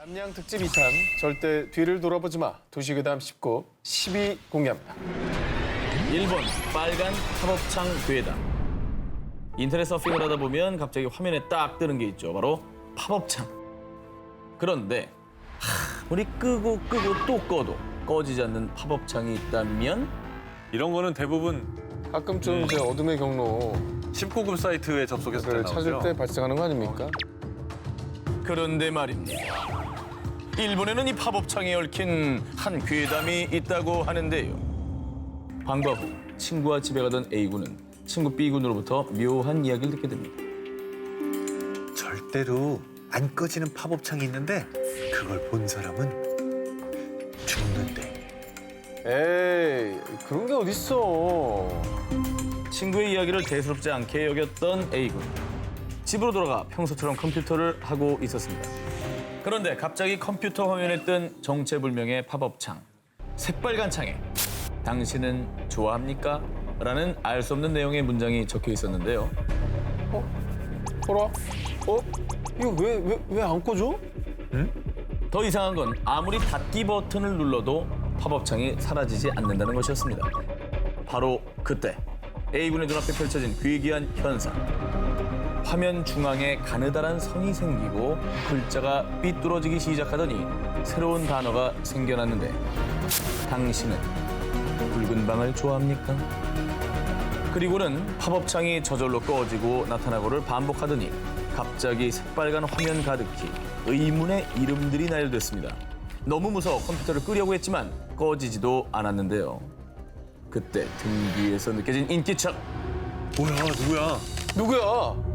남양 특집 2탄 절대 뒤를 돌아보지 마. 도시괴담 19, 12 공개합니다. 일본 빨간 팝업창 괴담. 인터넷 서핑을 하다 보면 갑자기 화면에 딱 뜨는 게 있죠. 바로 팝업창. 그런데 아무리 끄고 또 꺼도 꺼지지 않는 팝업창이 있다면 이런 거는 대부분 가끔 좀 이제 어둠의 경로 19금 사이트에 접속했을 때 를 나오죠. 찾을 때 발생하는 거 아닙니까? 그런데 말입니다. 일본에는 이 팝업창에 얽힌 한 괴담이 있다고 하는데요. 방과 후 친구와 집에 가던 A군은 친구 B군으로부터 묘한 이야기를 듣게 됩니다. 절대로 안 꺼지는 팝업창이 있는데 그걸 본 사람은 죽는데. 에이, 그런 게 어딨어. 친구의 이야기를 대수롭지 않게 여겼던 A군. 집으로 돌아가 평소처럼 컴퓨터를 하고 있었습니다. 그런데 갑자기 컴퓨터 화면에 뜬 정체불명의 팝업창. 새빨간 창에 당신은 좋아합니까? 라는 알 수 없는 내용의 문장이 적혀 있었는데요. 보라? 이거 왜 안 꺼져? 더 이상한 건 아무리 닫기 버튼을 눌러도 팝업창이 사라지지 않는다는 것이었습니다. 바로 그때 A군의 눈앞에 펼쳐진 괴기한 현상. 화면 중앙에 가느다란 선이 생기고 글자가 삐뚤어지기 시작하더니 새로운 단어가 생겨났는데 당신은 붉은 방을 좋아합니까? 그리고는 팝업창이 저절로 꺼지고 나타나고를 반복하더니 갑자기 새빨간 화면 가득히 의문의 이름들이 나열됐습니다. 너무 무서워 컴퓨터를 끄려고 했지만 꺼지지도 않았는데요. 그때 등 뒤에서 느껴진 인기척. 뭐야, 누구야? 누구야?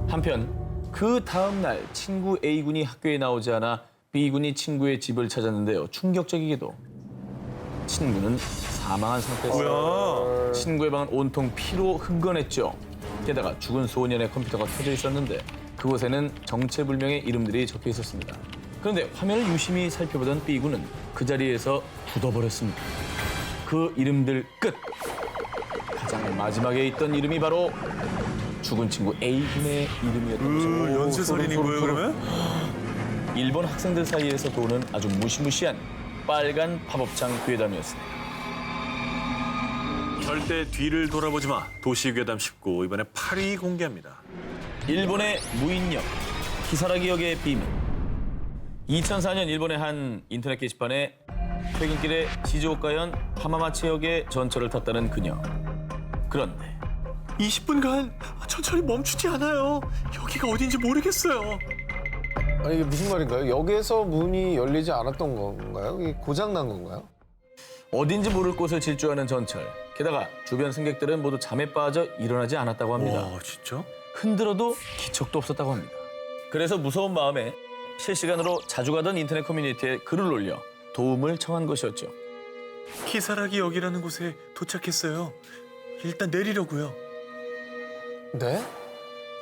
한편 그 다음 날 친구 A군이 학교에 나오지 않아 B군이 친구의 집을 찾았는데요. 충격적이게도 친구는 사망한 상태였어요. 친구의 방은 온통 피로 흥건했죠. 게다가 죽은 소년의 컴퓨터가 켜져 있었는데 그곳에는 정체불명의 이름들이 적혀 있었습니다. 그런데 화면을 유심히 살펴보던 B군은 그 자리에서 굳어버렸습니다. 그 이름들 끝! 가장 마지막에 있던 이름이 바로 죽은 친구 A군의 이름이었던 것입니다. 연쇄살인인 거예요, 그러면? 일본 학생들 사이에서 도는 아주 무시무시한 빨간 팝업창 괴담이었습니다. 절대 뒤를 돌아보지 마. 도시괴담 19 이번에 8위 공개합니다. 일본의 무인역, 키사라기역의 비밀. 2004년 일본의 한 인터넷 게시판에 퇴근길에 시즈오카현 하마마치역의 전철을 탔다는 그녀. 그런데 20분간 천천히 멈추지 않아요. 여기가 어딘지 모르겠어요. 아니 이게 무슨 말인가요? 역에서 문이 열리지 않았던 건가요? 이게 고장 난 건가요? 어딘지 모를 곳을 질주하는 전철. 게다가 주변 승객들은 모두 잠에 빠져 일어나지 않았다고 합니다. 와, 진짜? 흔들어도 기척도 없었다고 합니다. 그래서 무서운 마음에 실시간으로 자주 가던 인터넷 커뮤니티에 글을 올려 도움을 청한 것이었죠. 키사라기 역이라는 곳에 도착했어요. 일단 내리려고요. 네?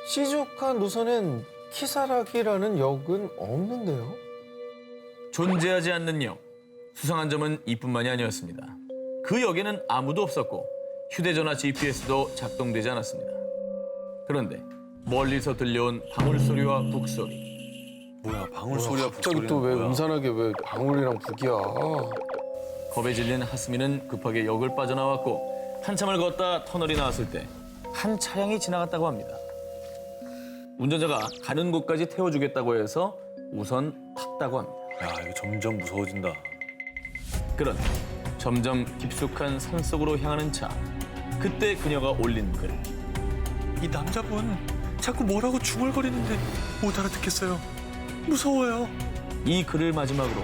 시즈오카 노선엔 키사라기라는 역은 없는데요? 존재하지 않는 역. 수상한 점은 이뿐만이 아니었습니다. 그 역에는 아무도 없었고 휴대전화 GPS도 작동되지 않았습니다. 그런데 멀리서 들려온 방울소리와 북소리. 뭐야, 방울 소리야, 갑자기 또 왜 음산하게 왜 방울이랑 북이야? 겁에 질린 하스미는 급하게 역을 빠져나왔고 한참을 걷다 터널이 나왔을 때 한 차량이 지나갔다고 합니다. 운전자가 가는 곳까지 태워주겠다고 해서 우선 탔다고 합니다. 야, 이거 점점 무서워진다. 그런데 점점 깊숙한 산속으로 향하는 차. 그때 그녀가 올린 글. 이 남자분 자꾸 뭐라고 중얼거리는데 못 알아듣겠어요. 무서워요. 이 글을 마지막으로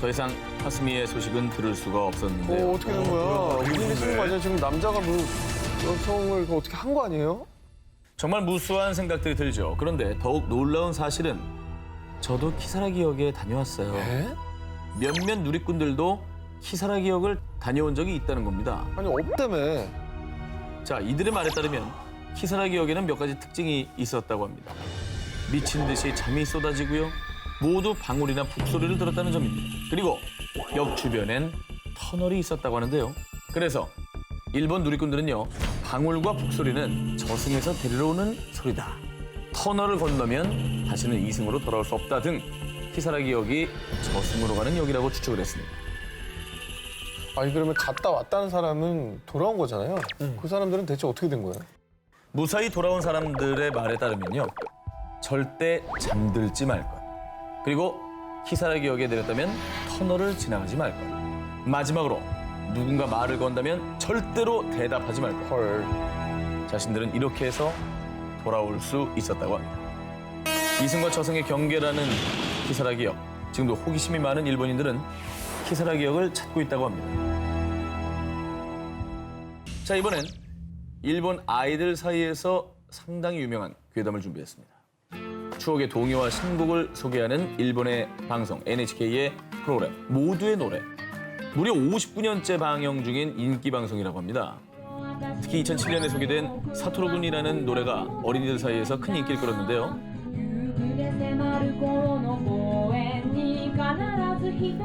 더 이상 하스미의 소식은 들을 수가 없었는데요. 어떻게 된 거야? 무슨 쓰는 거 아니야? 지금 남자가 여성을 어떻게 한 거 아니에요? 정말 무수한 생각들이 들죠. 그런데 더욱 놀라운 사실은 저도 키사라기역에 다녀왔어요. 에? 몇몇 누리꾼들도 키사라기역을 다녀온 적이 있다는 겁니다. 아니 없다며. 자, 이들의 말에 따르면 키사라기역에는 몇 가지 특징이 있었다고 합니다. 미친 듯이 잠이 쏟아지고요. 모두 방울이나 북소리를 들었다는 점입니다. 그리고 역 주변엔 터널이 있었다고 하는데요. 그래서 일본 누리꾼들은요. 방울과 북소리는 저승에서 데리러 오는 소리다. 터널을 건너면 다시는 이승으로 돌아올 수 없다 등 키사라기 역이 저승으로 가는 역이라고 추측을 했습니다. 아니 그러면 갔다 왔다는 사람은 돌아온 거잖아요. 그 사람들은 대체 어떻게 된 거예요? 무사히 돌아온 사람들의 말에 따르면요. 절대 잠들지 말 것. 그리고 키사라기 역에 내렸다면 터널을 지나가지 말 것. 마지막으로 누군가 말을 건다면 절대로 대답하지 말 것. 헐. 자신들은 이렇게 해서 돌아올 수 있었다고 합니다. 이승과 저승의 경계라는 키사라기 역. 지금도 호기심이 많은 일본인들은 키사라기 역을 찾고 있다고 합니다. 자, 이번엔 일본 아이들 사이에서 상당히 유명한 괴담을 준비했습니다. 추억의 동요와 신곡을 소개하는 일본의 방송 NHK의 프로그램 모두의 노래. 무려 59년째 방영 중인 인기 방송이라고 합니다. 특히 2007년에 소개된 사토루군이라는 노래가 어린이들 사이에서 큰 인기를 끌었는데요.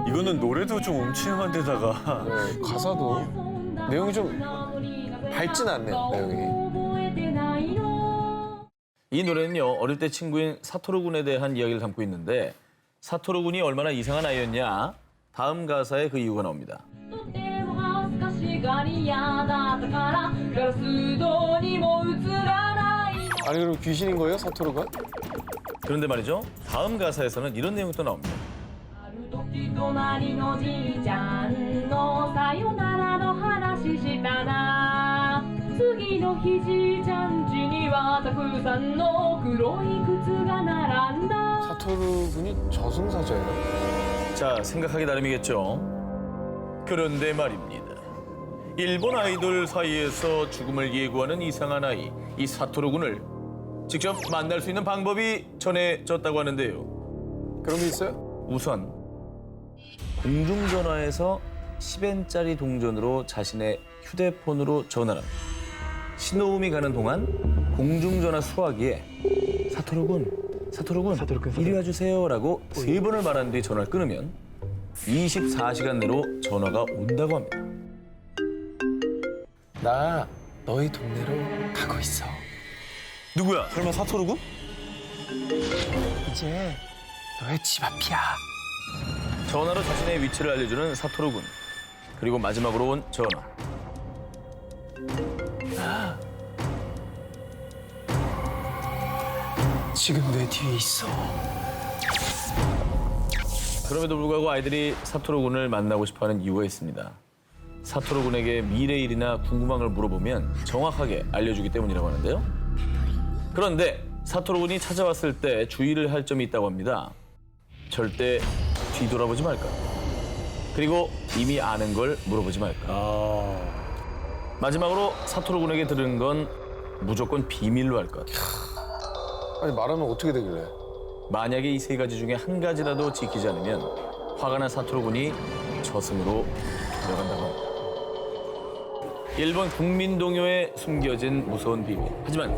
이거는 노래도 좀 음침한 데다가 네, 가사도 내용이 좀 밝진 않네요. 내용이. 이 노래는요, 어릴 때 친구인 사토루군에 대한 이야기를 담고 있는데 사토루군이 얼마나 이상한 아이였냐, 다음 가사에 그 이유가 나옵니다. 아니 그럼 귀신인 거예요, 사토루가? 그런데 말이죠, 다음 가사에서는 이런 내용이 또 나옵니다. 사토루군이 저승사자예요? 자, 생각하기 나름이겠죠. 그런데 말입니다. 일본 아이돌 사이에서 죽음을 예고하는 이상한 아이, 이 사토루군을 직접 만날 수 있는 방법이 전해졌다고 하는데요. 그런 게 있어요? 우선 공중전화에서 10엔짜리 동전으로 자신의 휴대폰으로 전화를 신호음이 가는 동안 공중전화 수화기에 사토루군, 이리 와주세요라고 3번을 말한 뒤 전화를 끊으면 24시간 내로 전화가 온다고 합니다. 나 너희 동네로 가고 있어. 누구야? 설마 사토루군? 이제 너의 집 앞이야. 전화로 자신의 위치를 알려주는 사토루군. 그리고 마지막으로 온 전화. 지금 내 뒤에 있어. 그럼에도 불구하고 아이들이 사토루군을 만나고 싶어하는 이유가 있습니다. 사토루군에게 미래 일이나 궁금한 걸 물어보면 정확하게 알려주기 때문이라고 하는데요. 그런데 사토루군이 찾아왔을 때 주의를 할 점이 있다고 합니다. 절대 뒤돌아보지 말까. 그리고 이미 아는 걸 물어보지 말까. 마지막으로 사토루군에게 들은 건 무조건 비밀로 할 것. 아니 말하면 어떻게 되길래? 만약에 이 3가지 중에 한 가지라도 지키지 않으면 화가 난 사토루군이 저승으로 들어간다고 합니다. 일본 국민동요에 숨겨진 무서운 비밀. 하지만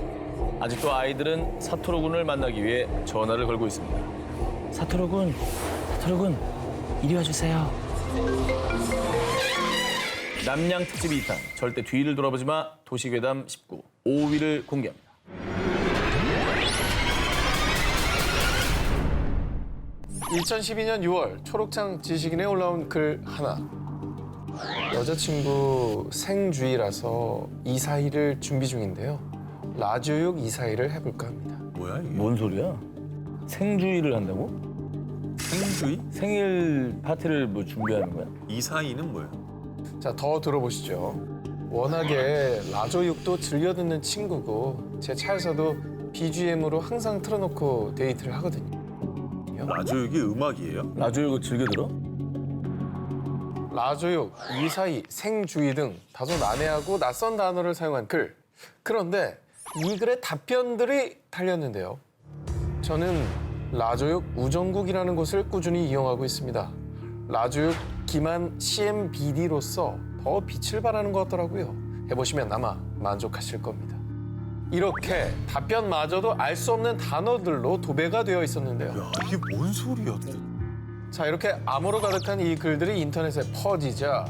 아직도 아이들은 사토루군을 만나기 위해 전화를 걸고 있습니다. 사토루군, 이리 와주세요. 남양 특집 2탄, 절대 뒤를 돌아보지 마, 도시괴담 19, 5위를 공개합니다. (2012년 6월) 초록창 지식인에 올라온 글 하나. 여자친구 생주의라서 이사일을 준비 중인데요. 라조육 이사일을 해볼까 합니다. 뭐야 이게? 뭔 소리야? 생주의를 한다고? 생주의? 생일 파티를 뭐 준비하는 거야? 이사이는 뭐야? 자, 더 들어보시죠. 워낙에 라조육도 즐겨 듣는 친구고 제 차에서도 BGM으로 항상 틀어놓고 데이트를 하거든요. 라조육이 음악이에요? 라조육을 즐겨 들어? 라조육, 이사이, 생주의 등 다소 난해하고 낯선 단어를 사용한 글. 그런데 이 글에 답변들이 달렸는데요. 저는 라조육 우정국이라는 곳을 꾸준히 이용하고 있습니다. 라조육 기만 CMBD로서 더 빛을 발하는 것 같더라고요. 해보시면 아마 만족하실 겁니다. 이렇게 답변마저도 알 수 없는 단어들로 도배가 되어 있었는데요. 야 이게 뭔 소리야? 자, 이렇게 암호로 가득한 이 글들이 인터넷에 퍼지자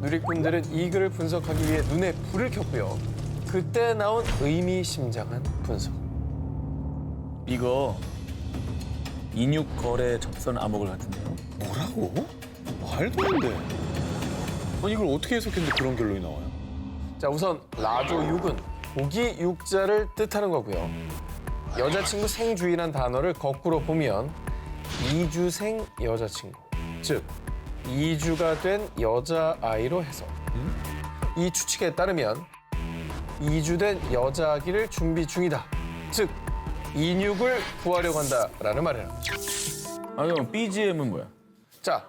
누리꾼들은 이 글을 분석하기 위해 눈에 불을 켰고요. 그때 나온 의미심장한 분석. 이거 인육 거래 접선 암호글 같은데요. 뭐라고? 말도 안 돼. 아니 이걸 어떻게 해석했는데 그런 결론이 나와요? 자, 우선 라조육은 고기 육자를 뜻하는 거고요. 여자친구 생주의란 단어를 거꾸로 보면 이주생 여자친구, 즉 이주가 된 여자아이로 해석. 이 추측에 따르면 이주된 여자아기를 준비 중이다. 즉 인육을 구하려고 한다라는 말이에요. 아, 그럼 BGM은 뭐야? 자,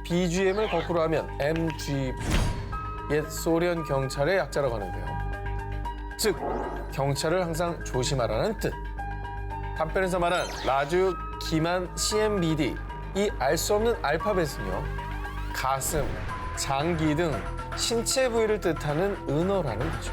BGM을 거꾸로 하면 MGB, 옛 소련 경찰의 약자라고 하는데요. 즉, 경찰을 항상 조심하라는 뜻. 답변에서 말한 라조육 기만 CMBD, 이 알 수 없는 알파벳은요, 가슴, 장기 등 신체 부위를 뜻하는 은어라는 거죠.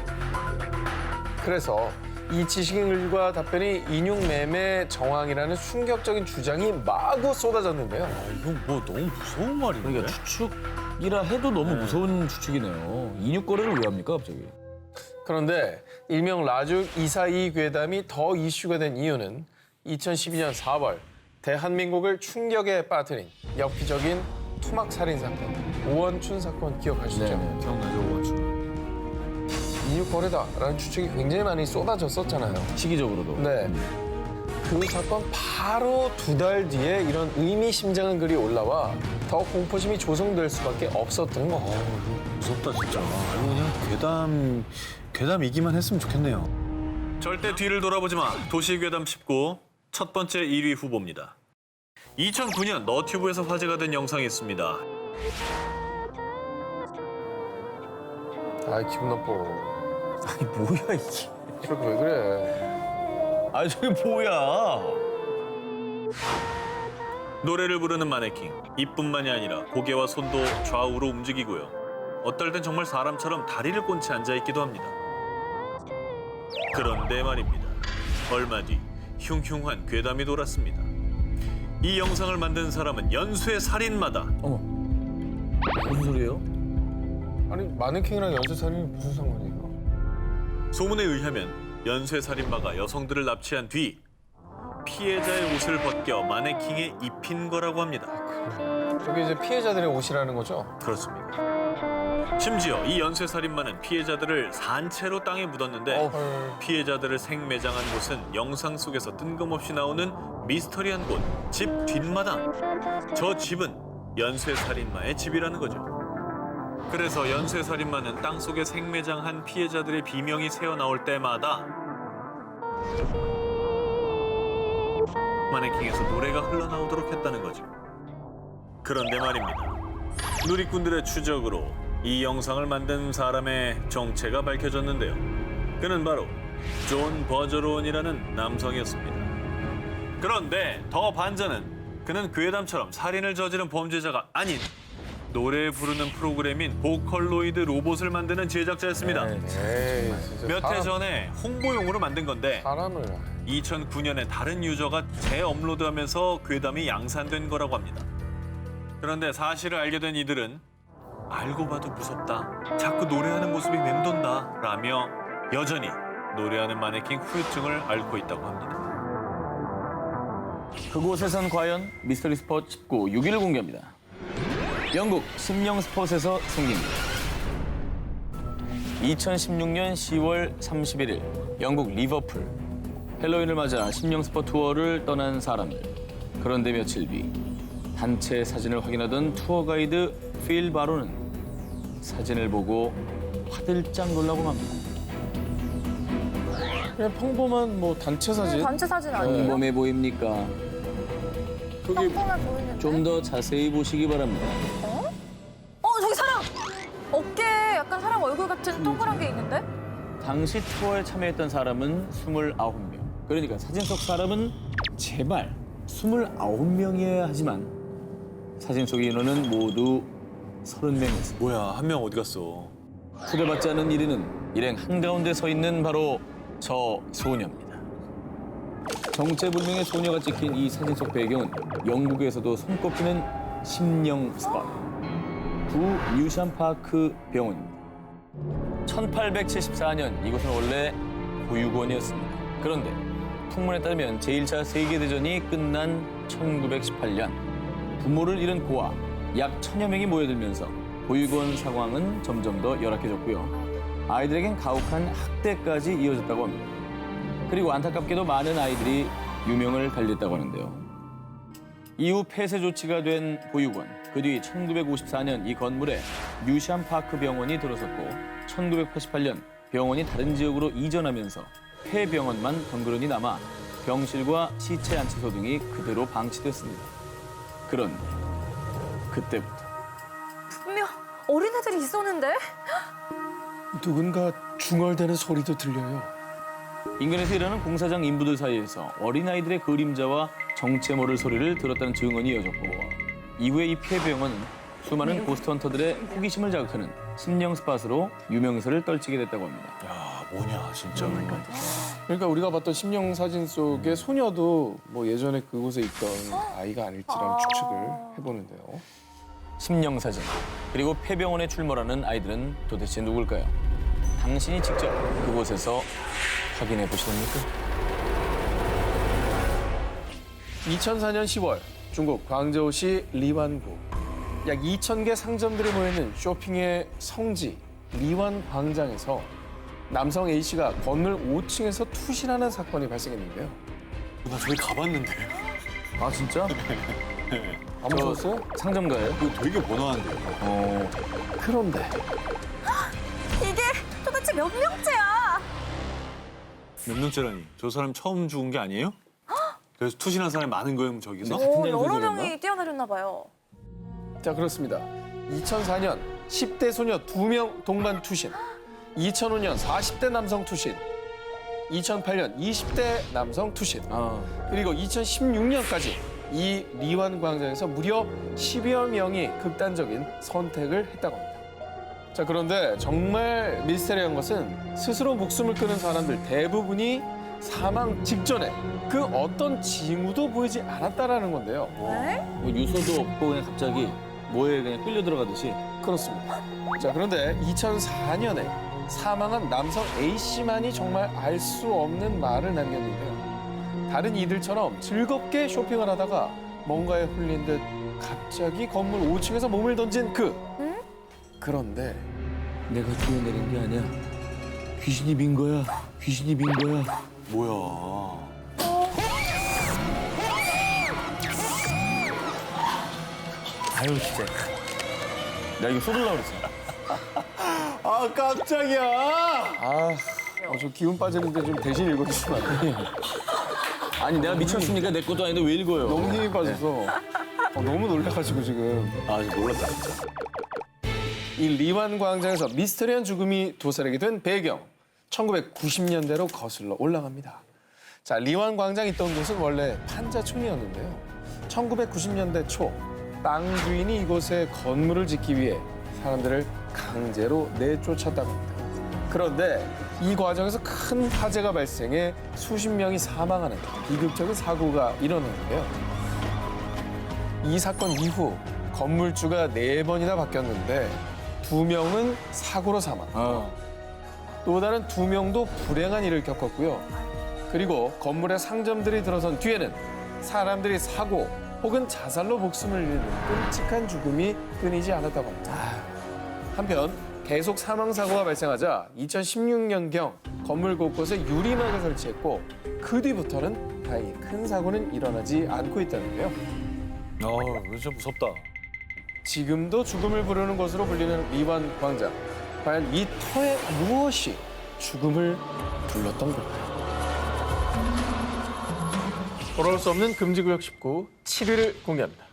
그래서 이 지식인들과 답변이 인육 매매 정황이라는 충격적인 주장이 마구 쏟아졌는데요. 이건 뭐 너무 무서운 말인데? 그러니까 추측이라 해도 너무 무서운 추측이네요. 인육 거래를 왜 합니까, 갑자기? 그런데 일명 라조육 242 괴담이 더 이슈가 된 이유는 2012년 4월 대한민국을 충격에 빠뜨린 엽기적인 투막 살인 사건, 오원춘 사건 기억하시죠? 기억나죠, 오원춘? 인육 거래다라는 추측이 굉장히 많이 쏟아졌었잖아요. 시기적으로도. 네. 그 사건 바로 2달 뒤에 이런 의미심장한 글이 올라와 더 공포심이 조성될 수밖에 없었던 거. 이거 무섭다 진짜. 이거 그냥 괴담이기만 했으면 좋겠네요. 절대 뒤를 돌아보지 마. 도시괴담 19 첫 번째 1위 후보입니다. 2009년 너튜브에서 화제가 된 영상이 있습니다. 아, 기분 나빠. 아니, 뭐야, 이게. 저렇게 왜 그래? 아니, 저게 뭐야. 노래를 부르는 마네킹. 이뿐만이 아니라 고개와 손도 좌우로 움직이고요. 어떨 땐 정말 사람처럼 다리를 꼰치 앉아있기도 합니다. 그런데 말입니다. 얼마 뒤 흉흉한 괴담이 돌았습니다. 이 영상을 만든 사람은 연쇄 살인마다. 어머. 무슨 소리예요? 아니, 마네킹이랑 연쇄살인이 무슨 상관이에요? 소문에 의하면 연쇄 살인마가 여성들을 납치한 뒤 피해자의 옷을 벗겨 마네킹에 입힌 거라고 합니다. 저게 이제 피해자들의 옷이라는 거죠? 그렇습니다. 심지어 이 연쇄 살인마는 피해자들을 산채로 땅에 묻었는데 헐. 피해자들을 생매장한 곳은 영상 속에서 뜬금없이 나오는 미스터리한 곳, 집 뒷마당. 저 집은 연쇄살인마의 집이라는 거죠. 그래서 연쇄살인마는 땅속에 생매장한 피해자들의 비명이 새어나올 때마다 마네킹에서 노래가 흘러나오도록 했다는 거죠. 그런데 말입니다. 누리꾼들의 추적으로 이 영상을 만든 사람의 정체가 밝혀졌는데요. 그는 바로 존 버저론이라는 남성이었습니다. 그런데 더 반전은 그는 괴담처럼 살인을 저지른 범죄자가 아닌 노래 부르는 프로그램인 보컬로이드 로봇을 만드는 제작자였습니다. 에이, 에이, 진짜. 몇 해 전에 홍보용으로 만든 건데 사람을. 2009년에 다른 유저가 재업로드하면서 괴담이 양산된 거라고 합니다. 그런데 사실을 알게 된 이들은 알고 봐도 무섭다, 자꾸 노래하는 모습이 맴돈다 라며 여전히 노래하는 마네킹 후유증을 앓고 있다고 합니다. 그곳에선 과연 미스터리 스폿 19 6위를 공개합니다. 영국 심령 스폿에서 생깁니다. 2016년 10월 31일 영국 리버풀 헬로윈을 맞아 심령 스폿 투어를 떠난 사람들. 그런데 며칠 뒤 단체 사진을 확인하던 투어 가이드 필 바로는 사진을 보고 화들짝 놀라고 맙니다. 그냥 평범한 뭐 단체 사진? 단체 사진 아니에요? 평범해 보입니까? 저기 평범해 보이는데? 좀 더 자세히 보시기 바랍니다. 저기 사람! 어깨에 약간 사람 얼굴 같은 동그란 게 있는데? 당시 투어에 참여했던 사람은 29명. 그러니까 사진 속 사람은 제발 29명이어야 하지만 사진 속 인원은 모두 30명이었습니다. 뭐야, 한 명 어디 갔어? 초대받지 않은 1위는 일행 한가운데 서 있는 바로 저 소녀입니다. 정체불명의 소녀가 찍힌 이 사진 속 배경은 영국에서도 손꼽히는 심령 스팟, 구 뉴샴파크 병원입니다. 1874년 이곳은 원래 보육원이었습니다. 그런데 풍문에 따르면 제1차 세계대전이 끝난 1918년 부모를 잃은 고아 약 1000여 명이 모여들면서 보육원 상황은 점점 더 열악해졌고요. 아이들에겐 가혹한 학대까지 이어졌다고 합니다. 그리고 안타깝게도 많은 아이들이 유명을 달렸다고 하는데요. 이후 폐쇄 조치가 된 보육원, 그 뒤 1954년 이 건물에 뉴샴 파크 병원이 들어섰고 1988년 병원이 다른 지역으로 이전하면서 폐병원만 덩그러니 남아 병실과 시체 안치소 등이 그대로 방치됐습니다. 그런데 그때부터 분명 어린애들이 있었는데? 누군가 중얼대는 소리도 들려요. 인근에서 일하는 공사장 인부들 사이에서 어린아이들의 그림자와 정체 모를 소리를 들었다는 증언이 이어졌고 이후에 이 폐병원은 수많은 고스트헌터들의 호기심을 자극하는 심령 스팟으로 유명세를 떨치게 됐다고 합니다. 야, 뭐냐, 진짜. 그러니까 우리가 봤던 심령 사진 속의 소녀도 뭐 예전에 그곳에 있던 아이가 아닐지라는 추측을 해보는데요. 심령 사진, 그리고 폐병원에 출몰하는 아이들은 도대체 누굴까요? 당신이 직접 그곳에서 확인해 보시렵니까? 2004년 10월 중국 광저우시 리완구 약 2,000개 상점들이 모여있는 쇼핑의 성지 리완 광장에서 남성 A씨가 건물 5층에서 투신하는 사건이 발생했는데요. 나 저기 가봤는데. 아 진짜? 안 무서웠어요? 상점가예요? 이거 되게 번화한데요. 그런데 이게 도대체 몇 명째야? 몇 년째라니? 저 사람 처음 죽은 게 아니에요? 그래서 투신한 사람이 많은 거예요, 저기서? 오, 팀장님 여러 소리였나? 명이 뛰어내렸나 봐요. 자 그렇습니다. 2004년 10대 소녀 2명 동반 투신, 2005년 40대 남성 투신, 2008년 20대 남성 투신, 그리고 2016년까지 이 리완 광장에서 무려 10여 명이 극단적인 선택을 했다고 합니다. 자 그런데 정말 미스테리한 것은 스스로 목숨을 끊은 사람들 대부분이 사망 직전에 그 어떤 징후도 보이지 않았다라는 건데요. 네? 뭐 유서도 없고 그냥 갑자기 뭐에 그냥 끌려 들어가듯이. 그렇습니다. 자 그런데 2004년에 사망한 남성 A씨만이 정말 알 수 없는 말을 남겼는데요. 다른 이들처럼 즐겁게 쇼핑을 하다가 뭔가에 홀린 듯 갑자기 건물 5층에서 몸을 던진 그런데 내가 뛰어내린 게 아니야. 귀신이 민 거야. 귀신이 민 거야. 뭐야. 아유 진짜. 나 이거 쏟으려고 그랬어. 아 깜짝이야. 저 기운 빠지는데 좀 대신 읽어주시면 안 돼요? 아니 내가 미쳤으니까 내 것도 아닌데 왜 읽어요? 너무 힘이 빠져서 너무 놀라가지고 지금. 아, 진짜 놀랐다, 진짜. 이 리완 광장에서 미스터리한 죽음이 도사리게 된 배경 1990년대로 거슬러 올라갑니다. 자, 리완 광장이 있던 곳은 원래 판자촌이었는데요. 1990년대 초 땅 주인이 이곳에 건물을 짓기 위해 사람들을 강제로 내쫓았다고 합니다. 그런데 이 과정에서 큰 화재가 발생해 수십 명이 사망하는 비극적인 사고가 일어났는데요. 이 사건 이후 건물주가 4번이나 바뀌었는데 2명은 사고로 사망, 또 다른 2명도 불행한 일을 겪었고요. 그리고 건물에 상점들이 들어선 뒤에는 사람들이 사고 혹은 자살로 목숨을 잃는 끔찍한 죽음이 끊이지 않았다고 합니다. 한편 계속 사망사고가 발생하자 2016년경 건물 곳곳에 유리막을 설치했고 그 뒤부터는 다행히 큰 사고는 일어나지 않고 있다는데요. 이거 진짜 무섭다. 지금도 죽음을 부르는 곳으로 불리는 리완 광장. 과연 이 터에 무엇이 죽음을 불렀던 걸까요? 돌아올 수 없는 금지구역 19, 7위를 공개합니다.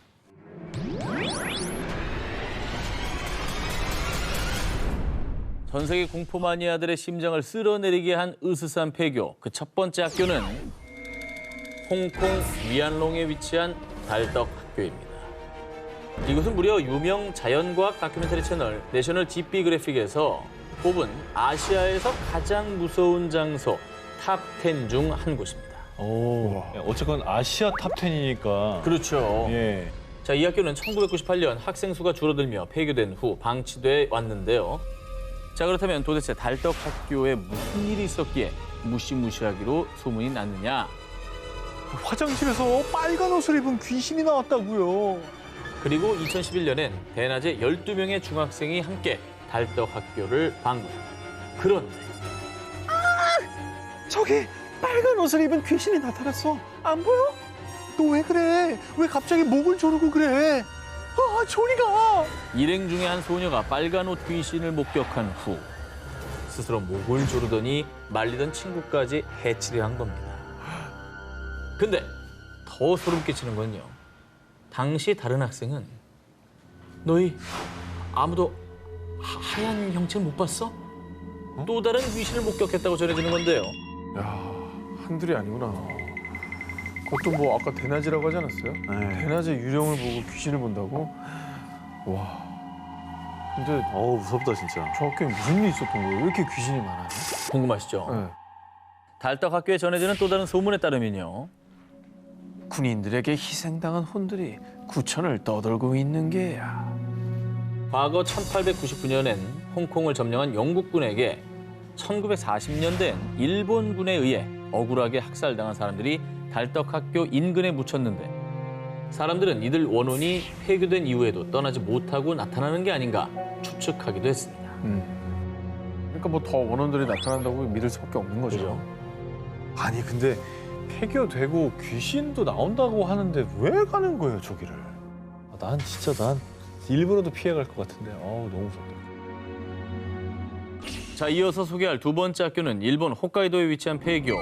전 세계 공포 마니아들의 심장을 쓸어내리게 한 으스스한 폐교. 그 첫 번째 학교는 홍콩 위안롱에 위치한 달떡 학교입니다. 이곳은 무려 유명 자연과학 다큐멘터리 채널 내셔널 지오그래픽에서 뽑은 아시아에서 가장 무서운 장소 탑 10 중 한 곳입니다. 어쨌건 아시아 탑 10이니까. 그렇죠. 예. 자, 이 학교는 1998년 학생 수가 줄어들며 폐교된 후 방치돼 왔는데요. 자, 그렇다면 도대체 달떡 학교에 무슨 일이 있었기에 무시무시하기로 소문이 났느냐? 화장실에서 빨간 옷을 입은 귀신이 나왔다고요. 그리고 2011년엔 대낮에 12명의 중학생이 함께 달떡학교를 방문. 그런데 저기 빨간 옷을 입은 귀신이 나타났어. 안 보여? 너 왜 그래? 왜 갑자기 목을 조르고 그래? 아, 저리 가. 일행 중에 한 소녀가 빨간 옷 귀신을 목격한 후 스스로 목을 조르더니 말리던 친구까지 해치려 한 겁니다. 근데 더 소름 끼치는 건요. 당시 다른 학생은 너희 아무도 하얀 형체를 못 봤어? 또 다른 귀신을 목격했다고 전해지는 건데요. 야, 한둘이 아니구나. 그것도 뭐 아까 대낮이라고 하지 않았어요? 대낮에 유령을 보고 귀신을 본다고? 와. 근데 무섭다 진짜. 저 학교에 무슨 일이 있었던 거예요? 왜 이렇게 귀신이 많아요? 궁금하시죠? 네. 달떡학교에 전해지는 또 다른 소문에 따르면요. 군인들에게 희생당한 혼들이 구천을 떠돌고 있는 게야. 과거 1899년엔 홍콩을 점령한 영국군에게 1940년대엔 일본군에 의해 억울하게 학살당한 사람들이 달떡학교 인근에 묻혔는데 사람들은 이들 원혼이 폐교된 이후에도 떠나지 못하고 나타나는 게 아닌가 추측하기도 했습니다. 그러니까 뭐 더 원혼들이 나타난다고 믿을 수밖에 없는 거죠. 그죠? 아니 근데 폐교되고 귀신도 나온다고 하는데 왜 가는 거예요 저기를? 난 일부러도 피해갈 것 같은데. 너무 무섭다. 자, 이어서 소개할 두 번째 학교는 일본 홋카이도에 위치한 폐교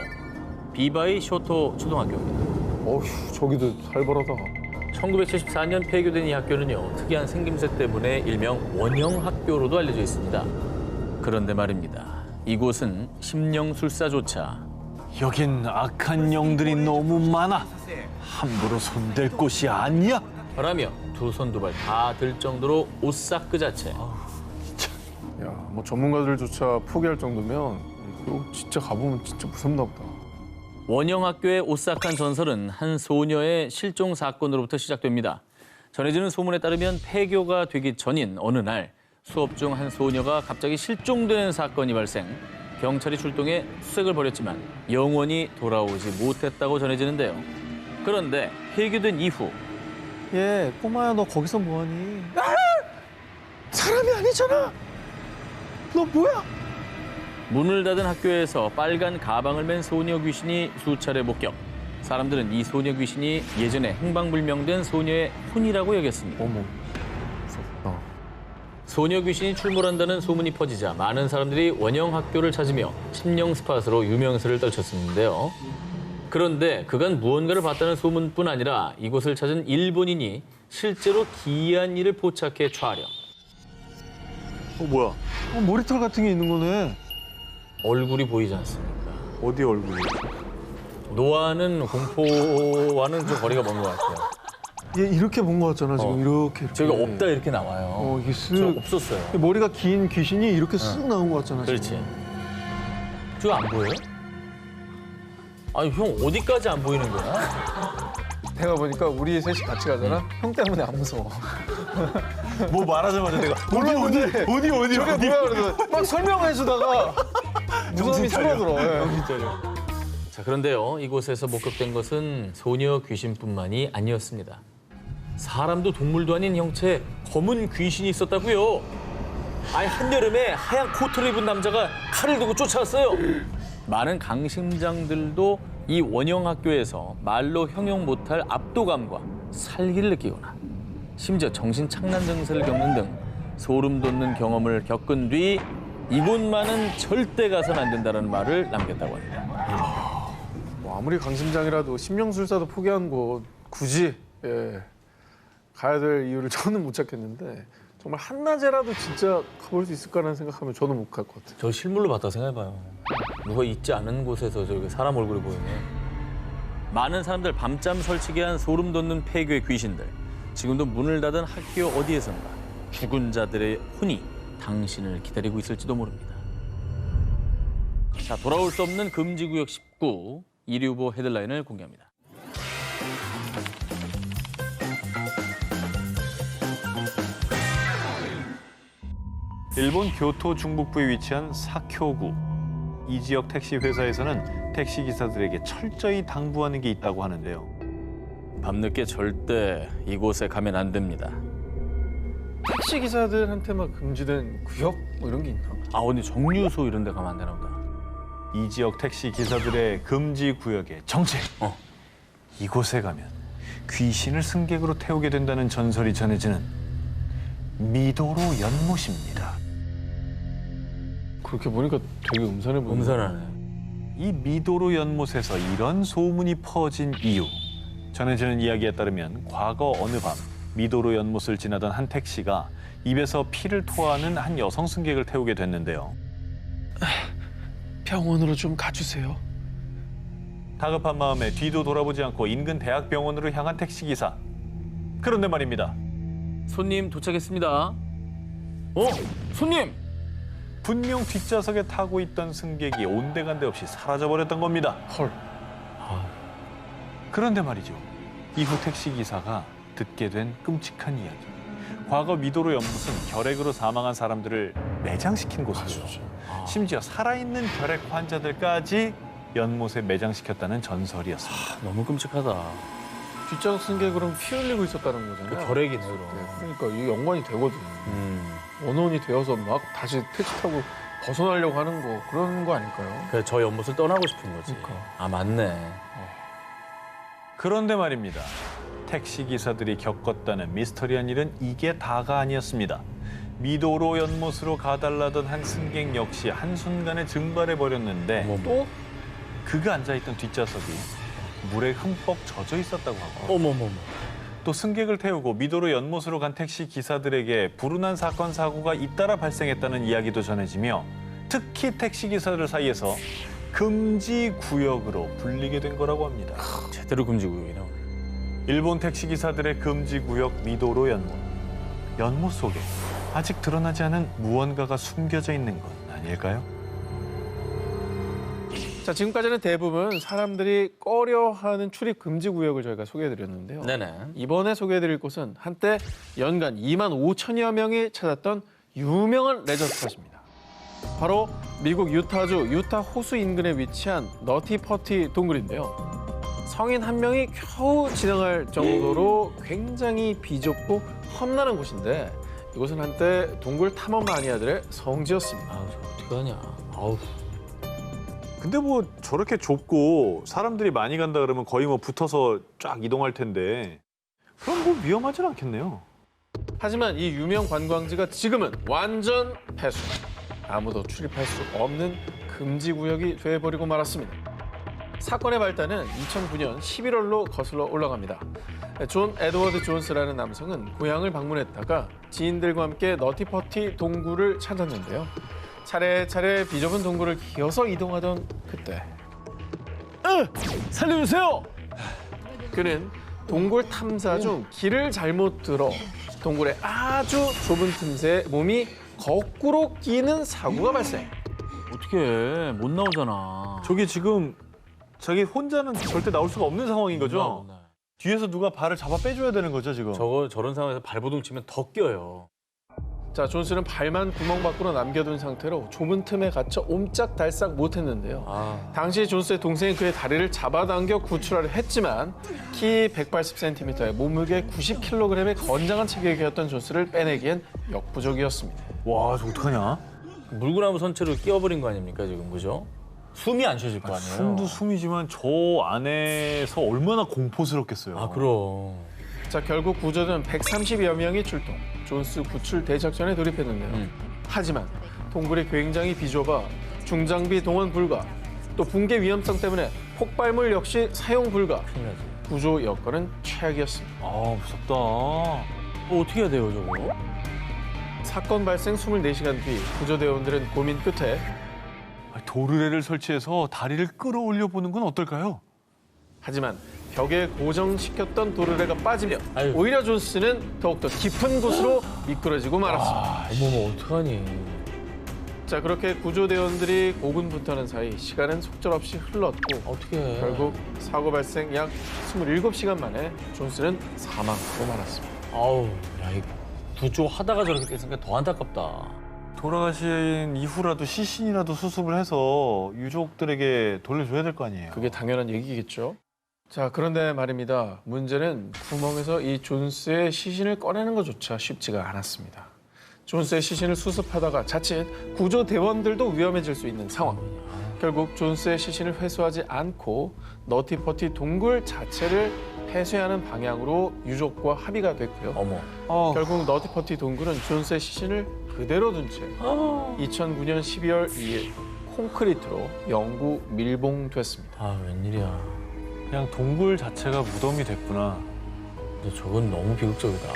비바이 쇼토 초등학교입니다. 어휴, 저기도 살벌하다. 1974년 폐교된 이 학교는요, 특이한 생김새 때문에 일명 원형학교로도 알려져 있습니다. 그런데 말입니다. 이곳은 심령술사조차 여긴 악한 영들이 너무 많아. 함부로 손댈 곳이 아니야. 라며 두 손 두 발 다 들 정도로 오싹 그 자체. 야, 뭐 전문가들조차 포기할 정도면 이거 진짜 가보면 진짜 무섭나 보다. 원형학교의 오싹한 전설은 한 소녀의 실종 사건으로부터 시작됩니다. 전해지는 소문에 따르면 폐교가 되기 전인 어느 날 수업 중 한 소녀가 갑자기 실종되는 사건이 발생. 경찰이 출동해 수색을 벌였지만 영원히 돌아오지 못했다고 전해지는데요. 그런데 폐교된 이후 예, 꼬마야 너 거기서 뭐하니? 사람이 아니잖아. 너 뭐야? 문을 닫은 학교에서 빨간 가방을 맨 소녀 귀신이 수차례 목격. 사람들은 이 소녀 귀신이 예전에 행방불명된 소녀의 혼이라고 여겼습니다. 어머, 무섭다. 소녀 귀신이 출몰한다는 소문이 퍼지자 많은 사람들이 원형 학교를 찾으며 심령 스팟으로 유명세를 떨쳤었는데요. 그런데 그간 무언가를 봤다는 소문뿐 아니라 이곳을 찾은 일본인이 실제로 기이한 일을 포착해 촬영. 뭐야? 머리털 같은 게 있는 거네. 얼굴이 보이지 않습니까? 어디 얼굴이? 노화는 공포와는 좀 거리가 먼 것 같아요. 얘 이렇게 본 거 같잖아 지금 이렇게. 저기가 없다 이렇게 나와요. 이게 저 쓱 없었어요. 머리가 긴 귀신이 이렇게 쓱 나온 거 같잖아. 그렇지. 지금. 저거 안 보여요? 아니 형 어디까지 안 보이는 거야? 내가 보니까 우리 셋이 같이 가잖아? 형 때문에 안 무서워. 뭐 말하자마자 내가 어디 저게 뭐야 그래서 막 설명해주다가 무서움이 줄어들어. 예. 자, 그런데요, 이곳에서 목격된 것은 소녀 귀신뿐만이 아니었습니다. 사람도 동물도 아닌 형체의 검은 귀신이 있었다고요. 아니 한여름에 하얀 코트를 입은 남자가 칼을 들고 쫓아왔어요. 많은 강심장들도 이 원형학교에서 말로 형용 못할 압도감과 살기를 느끼거나 심지어 정신착란 증세를 겪는 등 소름 돋는 경험을 겪은 뒤 이곳만은 절대 가서는 안 된다는 말을 남겼다고 합니다. 뭐 아무리 강심장이라도 심령술사도 포기한 곳 굳이 가야 될 이유를 저는 못 찾겠는데 정말 한낮에라도 진짜 가볼 수 있을까라는 생각하면 저는 못 갈 것 같아요. 저 실물로 봤다 생각해봐요. 누가 있지 않은 곳에서 저렇게 사람 얼굴이 보이네. 많은 사람들 밤잠 설치게 한 소름 돋는 폐교의 귀신들. 지금도 문을 닫은 학교 어디에선가 죽은 자들의 혼이 당신을 기다리고 있을지도 모릅니다. 자, 돌아올 수 없는 금지구역 19 1위 후보 헤드라인을 공개합니다. 일본 교토 중북부에 위치한 사쿄구. 이 지역 택시 회사에서는 택시 기사들에게 철저히 당부하는 게 있다고 하는데요. 밤늦게 절대 이곳에 가면 안 됩니다. 택시 기사들한테 막 금지된 구역 뭐 이런 게 있나? 아, 언니 정류소 이런 데 가면 안 되나 보다. 이 지역 택시 기사들의 금지 구역의 정체. 이곳에 가면 귀신을 승객으로 태우게 된다는 전설이 전해지는 미도로 연못입니다. 그렇게 보니까 되게 음산해 보이네. 음산하네. 이 미도로 연못에서 이런 소문이 퍼진 이유. 전해지는 이야기에 따르면 과거 어느 밤 미도로 연못을 지나던 한 택시가 입에서 피를 토하는 한 여성 승객을 태우게 됐는데요. 병원으로 좀 가주세요. 다급한 마음에 뒤도 돌아보지 않고 인근 대학병원으로 향한 택시기사. 그런데 말입니다. 손님 도착했습니다. 손님! 분명 뒷좌석에 타고 있던 승객이 온데간데 없이 사라져버렸던 겁니다. 헐. 그런데 말이죠. 이후 택시기사가 듣게 된 끔찍한 이야기. 과거 미도로 연못은 결핵으로 사망한 사람들을 매장시킨 곳이죠. 심지어 살아있는 결핵 환자들까지 연못에 매장시켰다는 전설이었습니다. 너무 끔찍하다. 뒷좌석 승객으로 피 흘리고 있었다는 거잖아요. 결핵이네, 그럼. 그러니까 이게 연관이 되거든. 원혼이 되어서 막 다시 택시 타고 벗어나려고 하는 거 그런 거 아닐까요? 그래, 저 연못을 떠나고 싶은 거지. 그러니까. 아, 맞네. 그런데 말입니다. 택시기사들이 겪었다는 미스터리한 일은 이게 다가 아니었습니다. 미도로 연못으로 가달라던 한 승객 역시 한순간에 증발해버렸는데 또? 그가 앉아있던 뒷좌석이 물에 흠뻑 젖어 있었다고 하고 어머머머. 또 승객을 태우고 미도로 연못으로 간 택시 기사들에게 불운한 사건 사고가 잇따라 발생했다는 이야기도 전해지며 특히 택시 기사들 사이에서 금지 구역으로 불리게 된 거라고 합니다. 제대로 금지구역이네. 일본 택시 기사들의 금지 구역 미도로 연못. 연못 속에 아직 드러나지 않은 무언가가 숨겨져 있는 건 아닐까요? 자, 지금까지는 대부분 사람들이 꺼려하는 출입 금지 구역을 저희가 소개해드렸는데요. 네네. 이번에 소개해드릴 곳은 한때 연간 2만 5천여 명이 찾았던 유명한 레저 스팟입니다. 바로 미국 유타주 유타 호수 인근에 위치한 너티퍼티 동굴인데요. 성인 한 명이 겨우 지나갈 정도로 굉장히 비좁고 험난한 곳인데 이곳은 한때 동굴 탐험 마니아들의 성지였습니다. 아우, 저 어떡하냐. 아우. 근데 뭐 저렇게 좁고 사람들이 많이 간다 그러면 거의 뭐 붙어서 쫙 이동할 텐데 그럼 뭐 위험하진 않겠네요. 하지만 이 유명 관광지가 지금은 완전 폐수. 아무도 출입할 수 없는 금지 구역이 돼버리고 말았습니다. 사건의 발단은 2009년 11월로 거슬러 올라갑니다. 존 에드워드 존스라는 남성은 고향을 방문했다가 지인들과 함께 너티퍼티 동굴을 찾았는데요. 차례차례 비좁은 동굴을 기어서 이동하던 그때 살려주세요! 그는 동굴 탐사 중 길을 잘못 들어 동굴의 아주 좁은 틈새에 몸이 거꾸로 끼는 사고가 발생. 어떡해. 못 나오잖아. 저게 지금 자기 혼자는 절대 나올 수가 없는 상황인 거죠? 못 나와. 뒤에서 누가 발을 잡아 빼줘야 되는 거죠 지금? 저런 상황에서 발버둥 치면 더 껴요. 자, 존스는 발만 구멍 밖으로 남겨둔 상태로 좁은 틈에 갇혀 옴짝달싹 못했는데요. 아. 당시 존스의 동생이 그의 다리를 잡아당겨 구출하려 했지만 키 180cm에 몸무게 90kg의 건장한 체격이었던 존스를 빼내기엔 역부족이었습니다. 와, 저 어떡하냐? 물구나무 선체로 끼워버린 거 아닙니까 지금, 그죠? 숨이 안 쉬어질 거 아니에요? 숨도 숨이지만 저 안에서 얼마나 공포스럽겠어요. 아, 그럼. 자, 결국 구조대원 130여 명이 출동. 존스 구출 대작전에 돌입했는데요. 하지만 동굴이 굉장히 비좁아 중장비 동원 불가, 또 붕괴 위험성 때문에 폭발물 역시 사용 불가. 큰일 나지. 구조 여건은 최악이었습니다. 아, 무섭다. 어떻게 해야 돼요, 저거? 사건 발생 24시간 뒤 구조대원들은 고민 끝에 도르래를 설치해서 다리를 끌어올려 보는 건 어떨까요? 하지만 벽에 고정시켰던 도르래가 빠지며 아유. 오히려 존스는 더욱더 깊은 곳으로 미끄러지고 말았습니다. 어머머, 어떡하니. 자, 그렇게 구조대원들이 고군분투하는 사이 시간은 속절없이 흘렀고 어떡해. 결국 사고 발생 약 27시간 만에 존스는 사망하고 말았습니다. 아우, 야, 이 구조 하다가 저렇게 됐으니까 더 안타깝다. 돌아가신 이후라도 시신이라도 수습을 해서 유족들에게 돌려줘야 될 거 아니에요. 그게 당연한 얘기겠죠. 자, 그런데 말입니다. 문제는 구멍에서 이 존스의 시신을 꺼내는 것조차 쉽지가 않았습니다. 존스의 시신을 수습하다가 자칫 구조대원들도 위험해질 수 있는 상황. 결국 존스의 시신을 회수하지 않고 너티퍼티 동굴 자체를 폐쇄하는 방향으로 유족과 합의가 됐고요. 어머. 결국 너티퍼티 동굴은 존스의 시신을 그대로 둔 채 2009년 12월 2일 콘크리트로 영구 밀봉됐습니다. 아, 웬일이야. 그냥 동굴 자체가 무덤이 됐구나. 근데 저건 너무 비극적이다.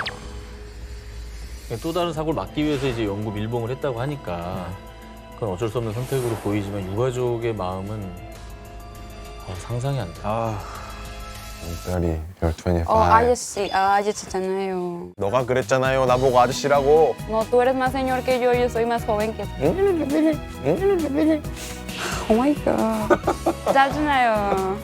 그냥 또 다른 사고를 막기 위해서 이제 영구 밀봉을 했다고 하니까 그건 어쩔 수 없는 선택으로 보이지만 유가족의 마음은 상상이 안 돼. 별이, 별 25. 아저씨잖아요. 너가 그랬잖아요. 나보고 아저씨라고. No, tú eres más señor que yo soy más joven que tú. Oh my god. 짜증나요.